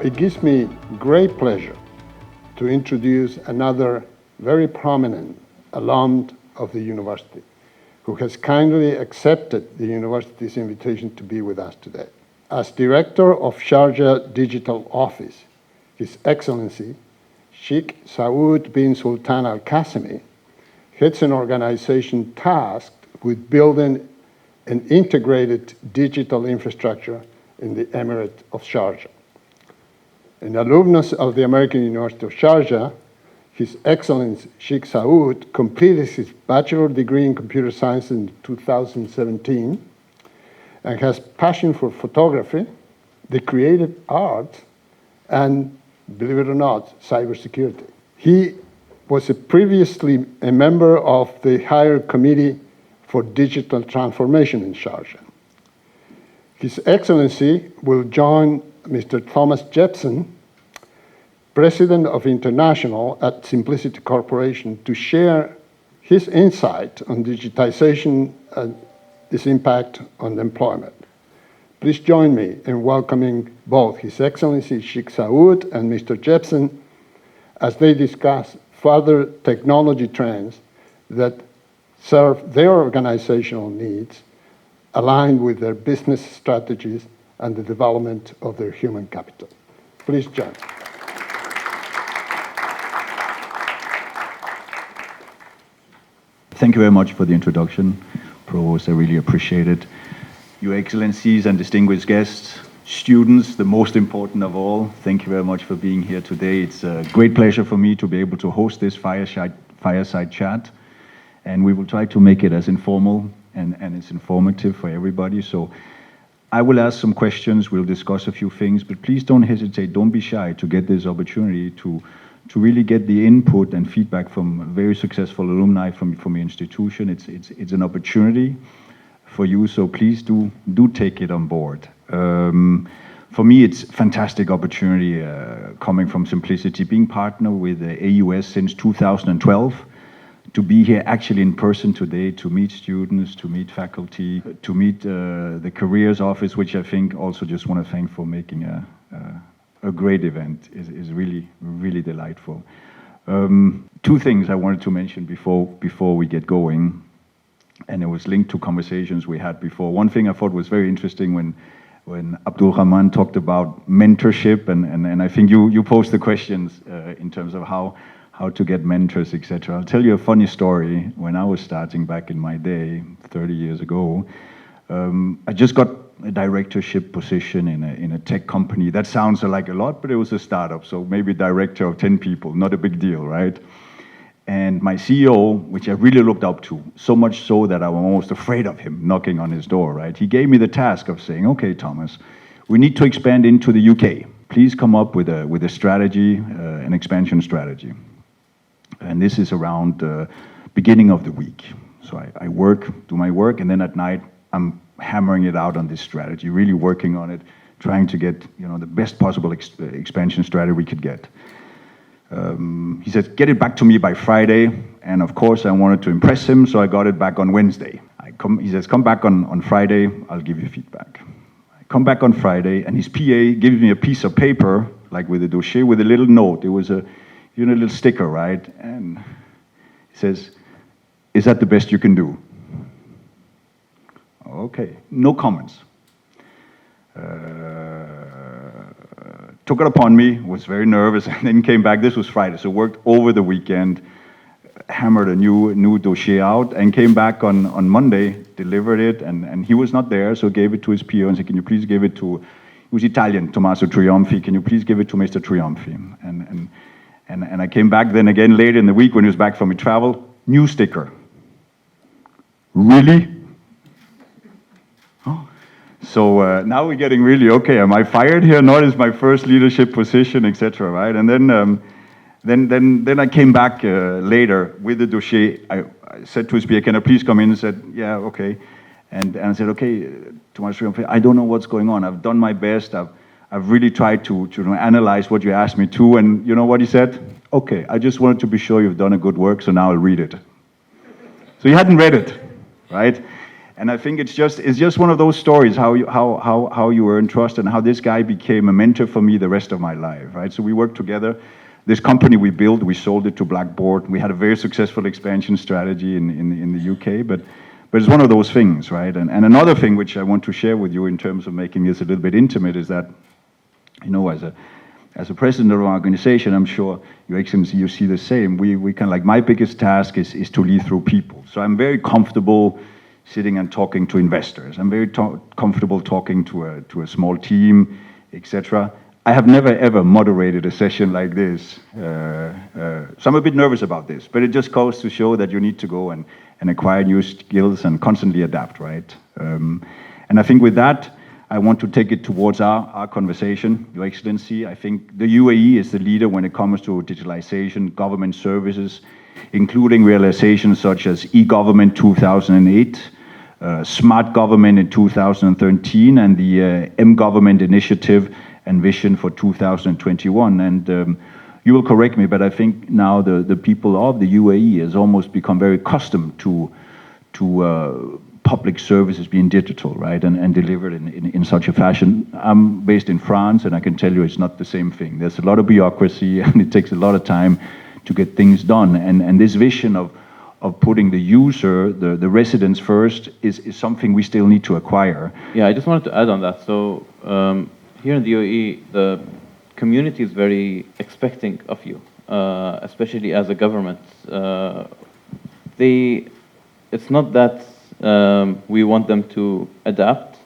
it gives me great pleasure to introduce another very prominent alum of the university who has kindly accepted the university's invitation to be with us today. As Director of Sharjah Digital Office, His Excellency Sheikh Saud bin Sultan Al-Qasimi heads an organization tasked with building an integrated digital infrastructure in the Emirate of Sharjah. An alumnus of the American University of Sharjah, His Excellency Sheikh Saud completed his bachelor's degree in computer science in 2017 and has passion for photography, the creative arts, and, believe it or not, cybersecurity. He was previously a member of the Higher Committee for Digital Transformation in Sharjah. His Excellency will join Mr. Thomas Jepson, President of International at Simplicity Corporation, to share his insight on digitization and its impact on employment. Please join me in welcoming both His Excellency Sheikh Saud and Mr. Jepson as they discuss further technology trends that serve their organizational needs, aligned with their business strategies and the development of their human capital. Please join. Thank you very much for the introduction, Provost. I really appreciate it. Your Excellencies and distinguished guests, students, the most important of all, thank you very much for being here today. It's a great pleasure for me to be able to host this fireside chat, and we will try to make it as informal and as informative for everybody. So I will ask some questions, we'll discuss a few things, but please don't hesitate, don't be shy to get this opportunity to really get the input and feedback from very successful alumni from your institution. It's an opportunity for you, so please do take it on board. For me, it's a fantastic opportunity coming from Simplicity, being partnered with AUS since 2012, to be here actually in person today, to meet students, to meet faculty, to meet the careers office, which I think also just want to thank for making a great event. Is really, really delightful. Two things I wanted to mention before we get going, and it was linked to conversations we had before. One thing I thought was very interesting when Abdul Rahman talked about mentorship, and I think you posed the questions in terms of how to get mentors, etc. I'll tell you a funny story. When I was starting back in my day, 30 years ago, I just got a directorship position in a tech company. That sounds like a lot, but it was a startup, so maybe director of 10 people, not a big deal, right? And my CEO, which I really looked up to, so much so that I was almost afraid of him knocking on his door, right? He gave me the task of saying, okay, Thomas, we need to expand into the UK. Please come up with a strategy, an expansion strategy. And this is around beginning of the week. So I do my work, and then at night, I'm hammering it out on this strategy, really working on it, trying to get the best possible expansion strategy we could get. He said, get it back to me by Friday, and of course I wanted to impress him, so I got it back on Wednesday. He says, come back on Friday, I'll give you feedback. I come back on Friday, and his PA gives me a piece of paper, like with a dossier, with a little note. It was a little sticker, right? And he says, is that the best you can do? Okay, no comments. Took it upon me, was very nervous, and then came back. This was Friday, so worked over the weekend, hammered a new dossier out, and came back on Monday, delivered it, and he was not there, so gave it to his PO and said, can you please give it to, he was Italian, Tommaso Triumphi, can you please give it to Mr. Triumphi? And I came back then again later in the week when he was back from his travel, new sticker. Really? Oh. So now we're getting really, okay, am I fired here? Not as my first leadership position, etc., right? And then I came back later with the dossier. I said to his PA, can I please come in? And said, yeah, okay. And I said, okay, Tommaso Triumphi, I don't know what's going on. I've done my best. I've really tried to analyze what you asked me to, and you know what he said? Okay, I just wanted to be sure you've done a good work, so now I'll read it. So he hadn't read it, right? And I think it's just one of those stories how you earn trust and how this guy became a mentor for me the rest of my life, right? So we worked together. This company we built, we sold it to Blackboard. We had a very successful expansion strategy in the UK, but it's one of those things, right? And another thing which I want to share with you in terms of making this a little bit intimate is that, you know, as a president of an organization, I'm sure Your Excellency, you see the same. We kind of like, my biggest task is to lead through people. So I'm very comfortable sitting and talking to investors. I'm very comfortable talking to a small team, etc. I have never ever moderated a session like this. So I'm a bit nervous about this, but it just goes to show that you need to go and acquire new skills and constantly adapt, right? And I think with that, I want to take it towards our conversation, Your Excellency. I think the UAE is the leader when it comes to digitalization, government services, including realizations such as e-government 2008, smart government in 2013, and the M-government initiative and vision for 2021. And you will correct me, but I think now the people of the UAE has almost become very accustomed to public services being digital, right, and delivered in such a fashion. I'm based in France, and I can tell you it's not the same thing. There's a lot of bureaucracy, and it takes a lot of time to get things done. And this vision of putting the user, the residents first, is something we still need to acquire. Yeah, I just wanted to add on that. So here in the UAE, the community is very expecting of you, especially as a government. It's not that we want them to adapt.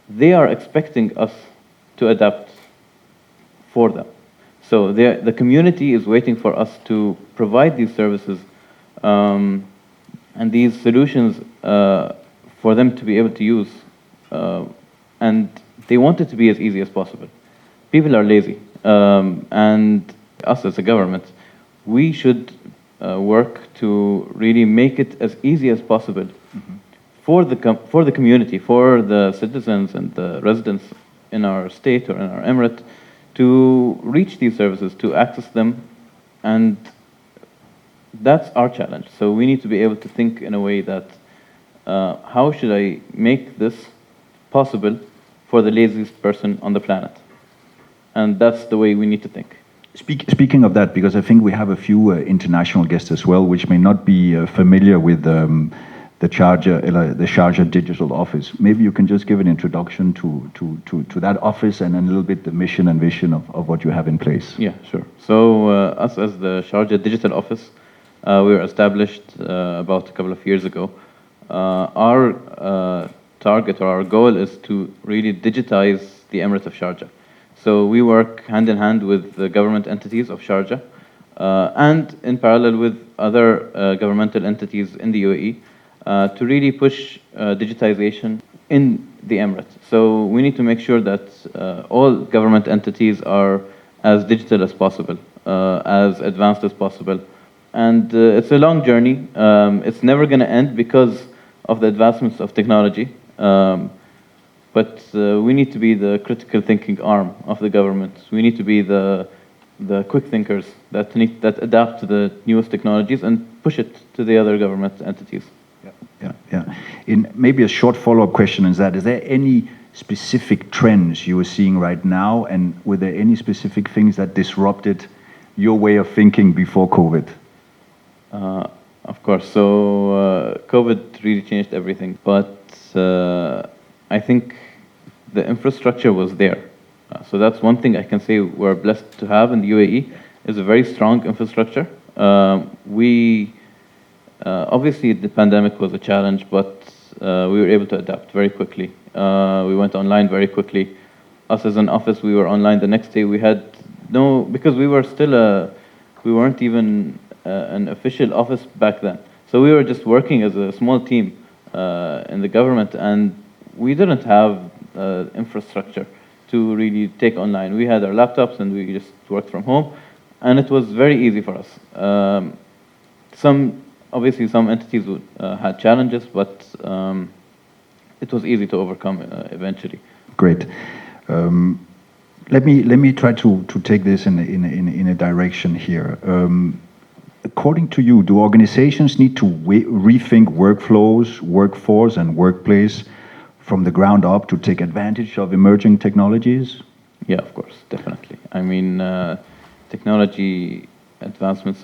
They are expecting us to adapt for them. So the community is waiting for us to provide these services and these solutions for them to be able to use. And they want it to be as easy as possible. People are lazy. And us as a government, we should work to really make it as easy as possible for the community, for the citizens and the residents in our state or in our emirate to reach these services, to access them, and that's our challenge. So we need to be able to think in a way that how should I make this possible for the laziest person on the planet? And that's the way we need to think. Speaking of that, because I think we have a few international guests as well, which may not be familiar with the Sharjah Digital Office. Maybe you can just give an introduction to that office and a little bit the mission and vision of what you have in place. Yeah, sure. So us as the Sharjah Digital Office, we were established about a couple of years ago. Our target or our goal is to really digitize the Emirate of Sharjah. So we work hand in hand with the government entities of Sharjah and in parallel with other governmental entities in the UAE to really push digitization in the Emirate. So we need to make sure that all government entities are as digital as possible, as advanced as possible. And it's a long journey. It's never going to end because of the advancements of technology. But we need to be the critical thinking arm of the government. We need to be the quick thinkers that adapt to the newest technologies and push it to the other government entities. Yeah. In maybe a short follow-up question is there any specific trends you are seeing right now, and were there any specific things that disrupted your way of thinking before COVID? Of course. So COVID really changed everything, but I think the infrastructure was there. So that's one thing I can say we're blessed to have in the UAE, is a very strong infrastructure. Obviously the pandemic was a challenge, but we were able to adapt very quickly. We went online very quickly. Us as an office, we were online the next day. We had because we were still we weren't even an official office back then. So we were just working as a small team in the government, and we didn't have infrastructure to really take online. We had our laptops and we just worked from home, and it was very easy for us. Obviously some entities had challenges, but it was easy to overcome eventually. Great. Let me try to take this in a direction here. according to you, do organizations need to rethink workflows, workforce, and workplace from the ground up to take advantage of emerging technologies? Yeah, of course, definitely. I mean, technology advancements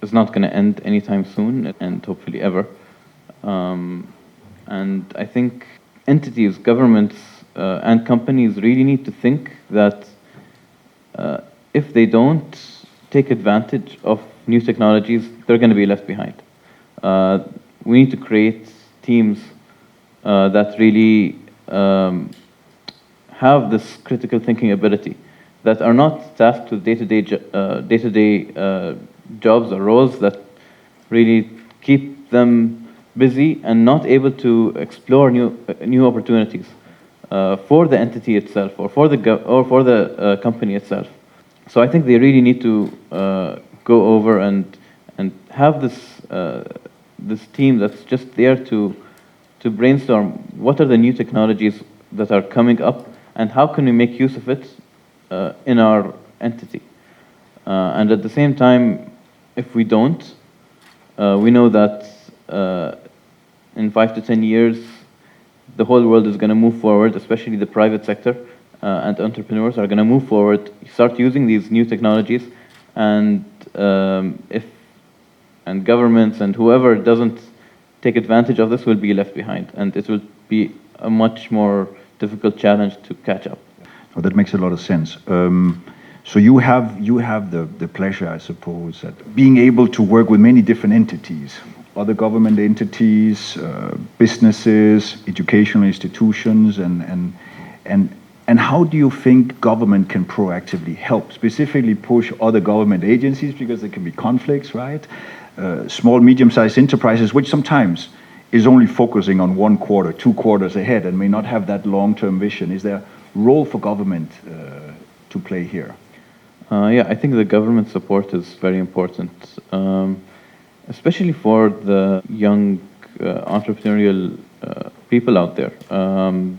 is not going to end anytime soon, and hopefully ever. And I think entities, governments, and companies really need to think that if they don't take advantage of new technologies, they're going to be left behind. We need to create teams that really have this critical thinking ability, that are not tasked with day-to-day jobs or roles that really keep them busy and not able to explore new opportunities for the entity itself or for the company itself. So I think they really need to go over and have this team that's just there to brainstorm what are the new technologies that are coming up and how can we make use of it in our entity. And at the same time, if we don't, we know that in 5 to 10 years, the whole world is going to move forward, especially the private sector and entrepreneurs are going to move forward, start using these new technologies, and governments and whoever doesn't take advantage of this will be left behind, and it will be a much more difficult challenge to catch up. Oh, that makes a lot of sense. So you have the pleasure, I suppose, at being able to work with many different entities, other government entities, businesses, educational institutions, and how do you think government can proactively help, specifically push other government agencies, because there can be conflicts, right? Small, medium-sized enterprises, which sometimes is only focusing on 1 quarter, 2 quarters ahead, and may not have that long-term vision. Is there a role for government to play here? Yeah, I think the government support is very important, especially for the young entrepreneurial people out there.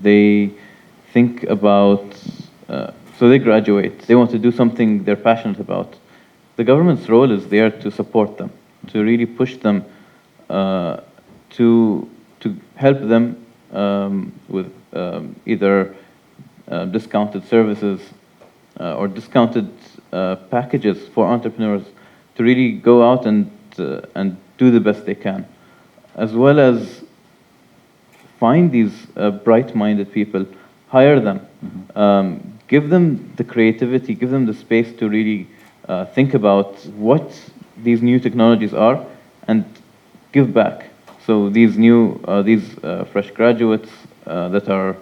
They think about, so they graduate, they want to do something they're passionate about. The government's role is there to support them, to really push them, to help them with either discounted services or discounted packages for entrepreneurs to really go out and do the best they can, as well as find these bright-minded people, hire them, give them the creativity, give them the space to really think about what these new technologies are and give back. So these fresh graduates that are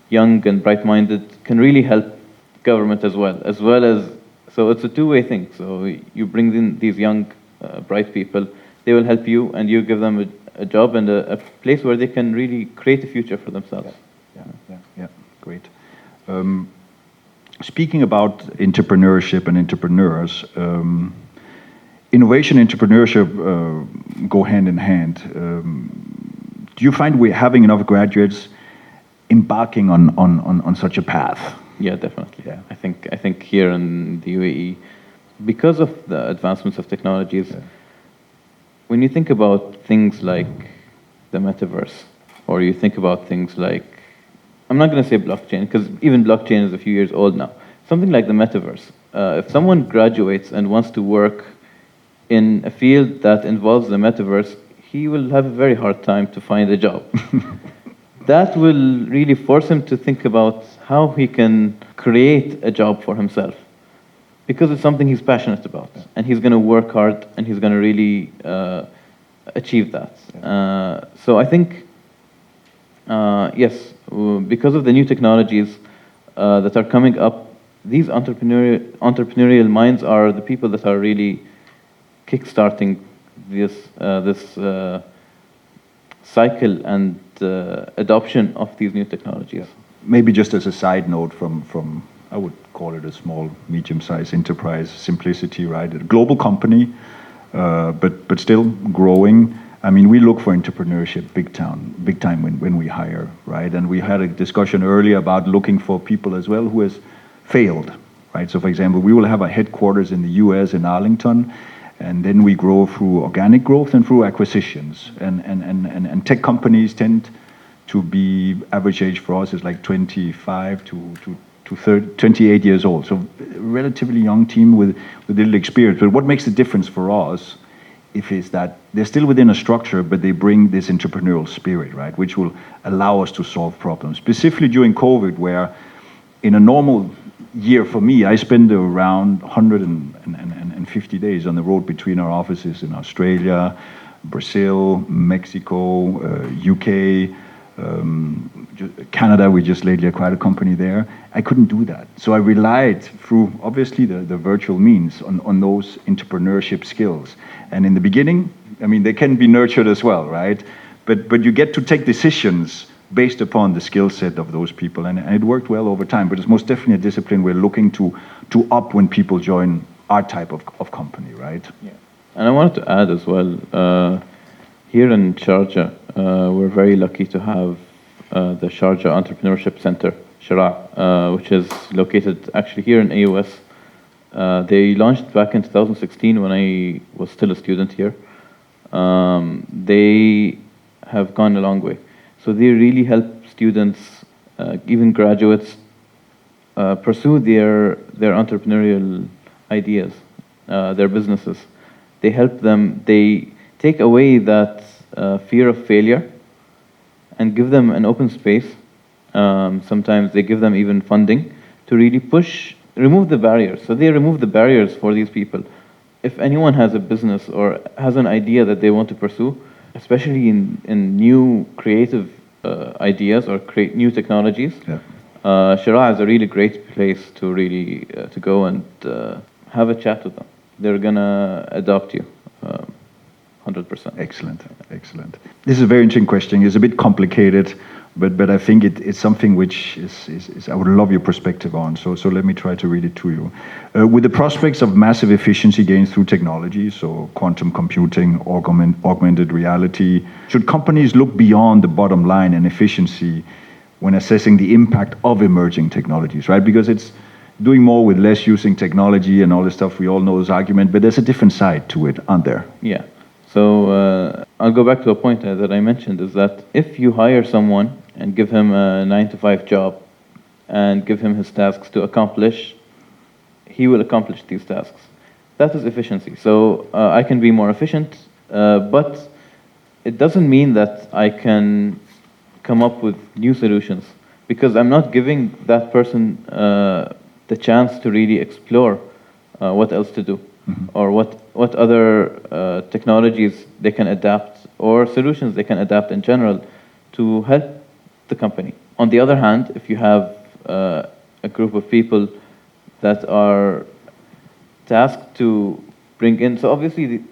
young and bright-minded can really help government as well as, so it's a two-way thing. So you bring in these young, bright people, they will help you, and you give them a job and a place where they can really create a future for themselves. Yeah, great. Speaking about entrepreneurship and entrepreneurs, innovation and entrepreneurship go hand in hand. Do you find we're having enough graduates embarking on such a path? Yeah, definitely. Yeah. I think here in the UAE, because of the advancements of technologies, when you think about things like the metaverse, or you think about things like, I'm not going to say blockchain, because even blockchain is a few years old now. Something like the metaverse. If someone graduates and wants to work in a field that involves the metaverse, he will have a very hard time to find a job. That will really force him to think about how he can create a job for himself, because it's something he's passionate about, and he's going to work hard, and he's going to really achieve that. So I think, yes, because of the new technologies that are coming up, these entrepreneurial minds are the people that are really kickstarting this cycle and adoption of these new technologies. Maybe just as a side note from I would call it a small, medium-sized enterprise, simplicity, right? A global company, but still growing. I mean, we look for entrepreneurship big time when we hire, right? And we had a discussion earlier about looking for people as well who has failed, right? So for example, we will have a headquarters in the US in Arlington, And then we grow through organic growth and through acquisitions. And tech companies tend to be, average age for us is like 25 to 30, 28 years old. So a relatively young team with little experience. But what makes the difference for us is that they're still within a structure, but they bring this entrepreneurial spirit, right, which will allow us to solve problems. Specifically during COVID, where in a normal year for me, I spend around 150 days on the road between our offices in Australia, Brazil, Mexico, UK, Canada. We just lately acquired a company there. I couldn't do that. So I relied through, obviously, the virtual means on those entrepreneurship skills. And in the beginning, I mean, they can be nurtured as well, right? But you get to take decisions based upon the skill set of those people. And it worked well over time. But it's most definitely a discipline we're looking to up when people join our type of company, right? Yeah. And I wanted to add as well, here in Sharjah, we're very lucky to have the Sharjah Entrepreneurship Center, الشارقة, which is located actually here in AUS. They launched back in 2016 when I was still a student here. They have gone a long way. So they really help students, even graduates, pursue their entrepreneurial ideas, their businesses. They help them, they take away that fear of failure and give them an open space. Sometimes they give them even funding to really remove the barriers. So they remove the barriers for these people. If anyone has a business or has an idea that they want to pursue, especially in new creative ideas or create new technologies, الشارقة is a really great place to really to go and have a chat with them. They're gonna adopt you 100%. Excellent, excellent. This is a very interesting question. It's a bit complicated, but I think it's something which is I would love your perspective on. So let me try to read it to you. With the prospects of massive efficiency gains through technology, so quantum computing, augmented reality, should companies look beyond the bottom line and efficiency when assessing the impact of emerging technologies, right? Because it's doing more with less using technology and all this stuff. We all know this argument, but there's a different side to it, aren't there? Yeah. So I'll go back to a point that I mentioned, is that if you hire someone and give him a 9-to-5 job and give him his tasks to accomplish, he will accomplish these tasks. That is efficiency. So I can be more efficient, but it doesn't mean that I can come up with new solutions, because I'm not giving that person the chance to really explore what else to do, or what other technologies they can adapt, or solutions they can adapt in general to help the company. On the other hand, if you have a group of people that are tasked to bring in, so obviously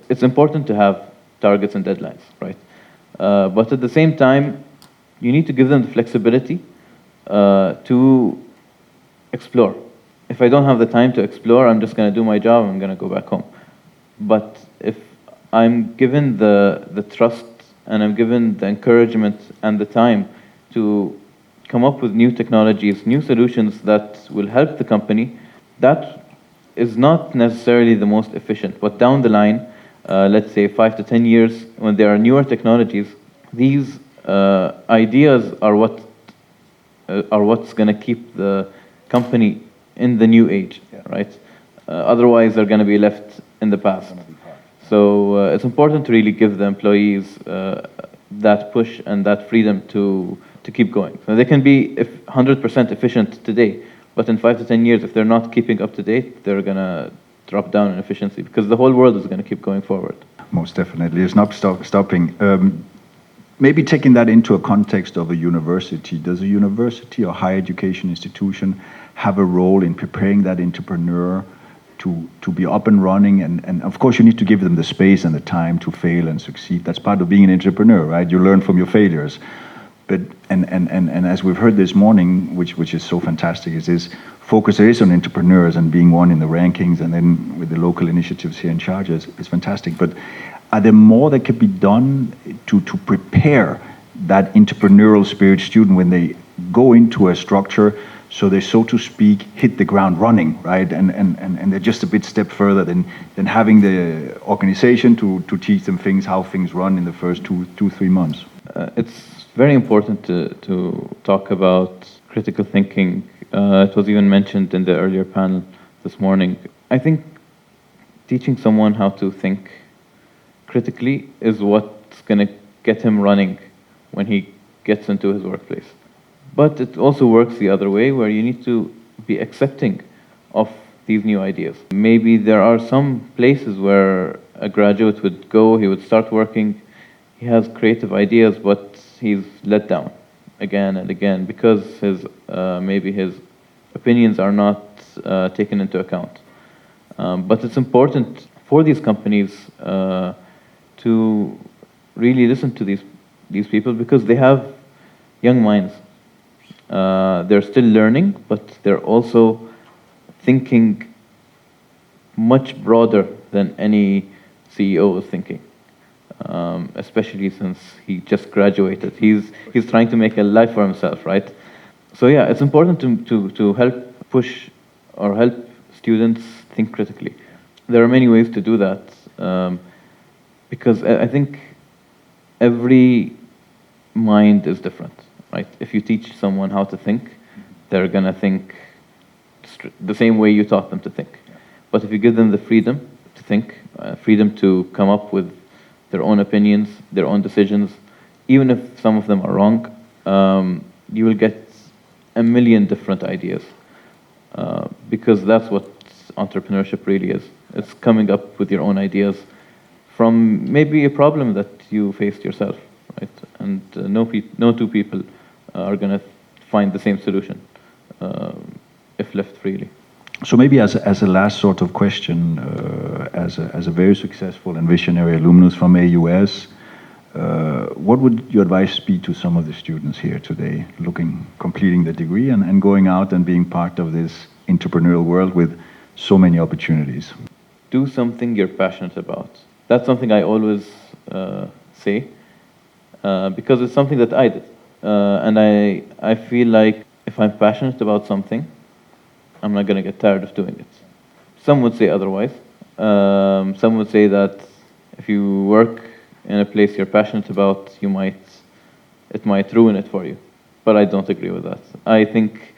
it's important to have targets and deadlines, right? But at the same time, you need to give them the flexibility to explore. If I don't have the time to explore, I'm just going to do my job, I'm going to go back home. But if I'm given the trust and I'm given the encouragement and the time to come up with new technologies, new solutions that will help the company, that is not necessarily the most efficient. But down the line, let's say 5 to 10 years, when there are newer technologies, these ideas are what's going to keep the company in the new age, right? Otherwise, they're going to be left in the past. So it's important to really give the employees that push and that freedom to keep going. So they can be 100% efficient today, but in 5 to 10 years, if they're not keeping up to date, they're going to drop down in efficiency, because the whole world is going to keep going forward. Most definitely. It's not stopping. Maybe taking that into a context of a university, does a university or higher education institution have a role in preparing that entrepreneur to be up and running? And of course, you need to give them the space and the time to fail and succeed. That's part of being an entrepreneur, right? You learn from your failures. But and as we've heard this morning, which is so fantastic, is this focus there is on entrepreneurs and being one in the rankings, and then with the local initiatives here in Sharjah is fantastic. But are there more that could be done to prepare that entrepreneurial spirit student when they go into a structure, So they, so to speak, hit the ground running, right? And they're just a bit step further than having the organization to teach them things, how things run in the first 3 months. It's very important to talk about critical thinking. It was even mentioned in the earlier panel this morning. I think teaching someone how to think critically is what's going to get him running when he gets into his workplace. But it also works the other way, where you need to be accepting of these new ideas. Maybe there are some places where a graduate would go, he would start working, he has creative ideas, but he's let down again and again because maybe his opinions are not taken into account. But it's important for these companies to really listen to these people because they have young minds. They're still learning, but they're also thinking much broader than any CEO is thinking. Especially since he just graduated. He's trying to make a life for himself, right? So yeah, it's important to help push or help students think critically. There are many ways to do that because I think every mind is different, right? If you teach someone how to think, they're gonna think the same way you taught them to think. But if you give them the freedom to think, freedom to come up with their own opinions, their own decisions, even if some of them are wrong, you will get a million different ideas because that's what entrepreneurship really is. It's coming up with your own ideas from maybe a problem that you faced yourself, right? And no two people are going to find the same solution if left freely. So maybe as a last sort of question, as a very successful and visionary alumnus from AUS, what would your advice be to some of the students here today, completing the degree and going out and being part of this entrepreneurial world with so many opportunities? Do something you're passionate about. That's something I always say because it's something that I did. And I feel like if I'm passionate about something, I'm not going to get tired of doing it. Some would say otherwise. Some would say that if you work in a place you're passionate about, it might ruin it for you. But I don't agree with that. I think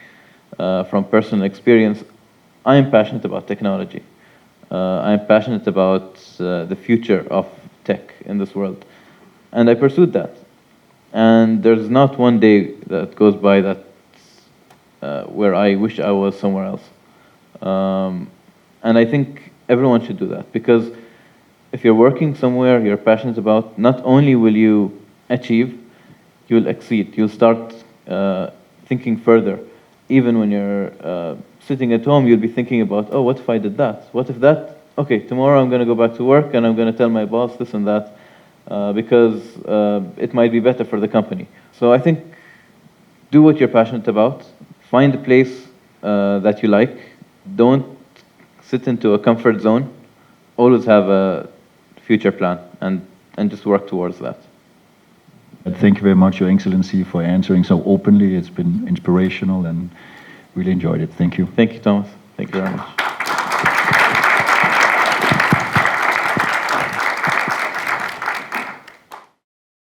from personal experience, I am passionate about technology. I'm passionate about the future of tech in this world. And I pursued that. And there's not one day that goes by that where I wish I was somewhere else. And I think everyone should do that because if you're working somewhere you're passionate about, not only will you achieve, you'll exceed. You'll start thinking further. Even when you're sitting at home, you'll be thinking about, oh, what if I did that? What if that? Okay, tomorrow I'm going to go back to work and I'm going to tell my boss this and that because it might be better for the company. So I think do what you're passionate about. Find a place that you like. Don't sit into a comfort zone. Always have a future plan and just work towards that. Thank you very much, Your Excellency, for answering so openly. It's been inspirational and really enjoyed it. Thank you. Thank you, Thomas. Thank you very much.